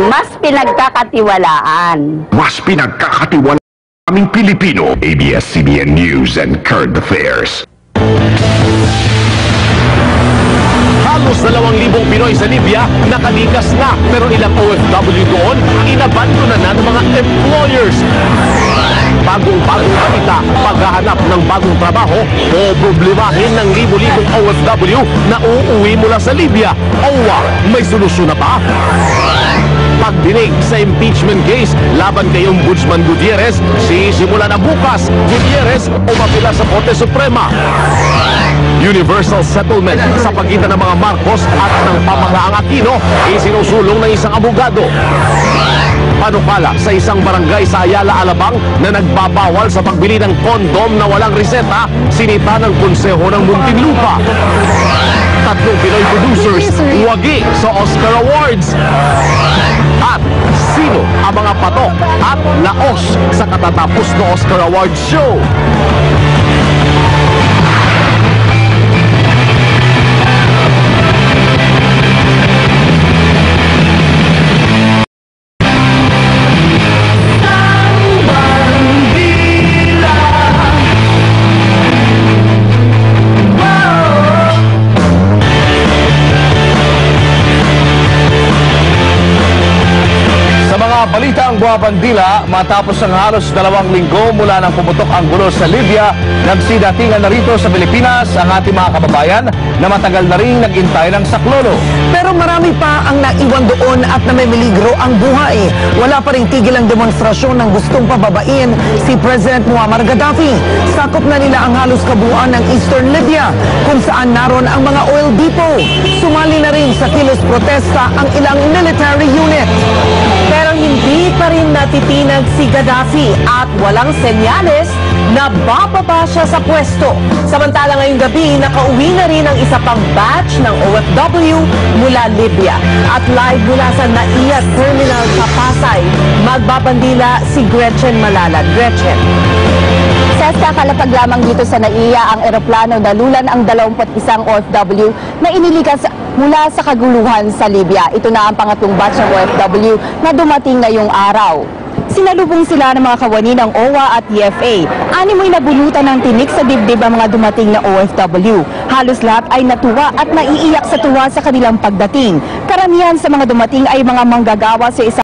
mas pinagkakatiwalaan. Mas pinagkakatiwalaan aming Pilipino. ABS-CBN News and Current Affairs. Halos 2,000 Pinoy sa Libya nakalikas na, pero ilang OFW doon inabandona na ng mga employers. Bagong-bagong balita, paghahanap ng bagong trabaho o problemahin ng libo-libong OFW na uuwi mula sa Libya. OWA, may solusyon na ba? Pagdinig sa impeachment case laban kay Ombudsman Gutierrez, sisimula na bukas. Gutierrez umapila sa Korte Suprema. Universal settlement sa pagitan ng mga Marcos at ng pamahalaang Aquino isinusulong ng isang abogado. Panukala sa isang barangay sa Ayala, Alabang na nagbabawal sa pagbili ng kondom na walang reseta, sinita ng Konseho ng Muntinlupa. 3 Pinoy producers wagi sa Oscar Awards. At sino ang mga patok at laos sa katatapos na Oscar Awards show? Balita ang buwabandila matapos ang halos 2 linggo mula nang pumutok ang gulo sa Libya, nagsidatingan na rito sa Pilipinas ang ating mga kababayan na matagal na rin nag-intay ng saklolo. Pero marami pa ang naiwan doon at namimiligro ang buhay. Wala pa rin tigil ang demonstrasyon ng gustong pababain si President Muammar Gaddafi. Sakop na nila ang halos kabuuan ng Eastern Libya kung saan naroon ang mga oil depot. Sumali na rin sa kilos protesta ang ilang military unit. Pero hindi pa rin natitinag si Gaddafi at walang senyales na bababa siya sa pwesto. Samantala ngayong gabi, nakauwi na rin ang isa pang batch ng OFW mula Libya. At live mula sa NAIA Terminal sa Pasay, magbabandila si Gretchen Malala. Gretchen. Kakalapag lamang dito sa NAIA ang eroplano na lulan ang 21 OFW na inilikas mula sa kaguluhan sa Libya. Ito na ang pangatlong batch ng OFW na dumating ngayong araw. Sinalubong sila ng mga kawani ng OWA at EFA. Animoy nabulutan ng tinik sa dibdib ang mga dumating na OFW. Halos lahat ay natuwa at naiiyak sa tuwa sa kanilang pagdating. Karamihan sa mga dumating ay mga manggagawa sa isang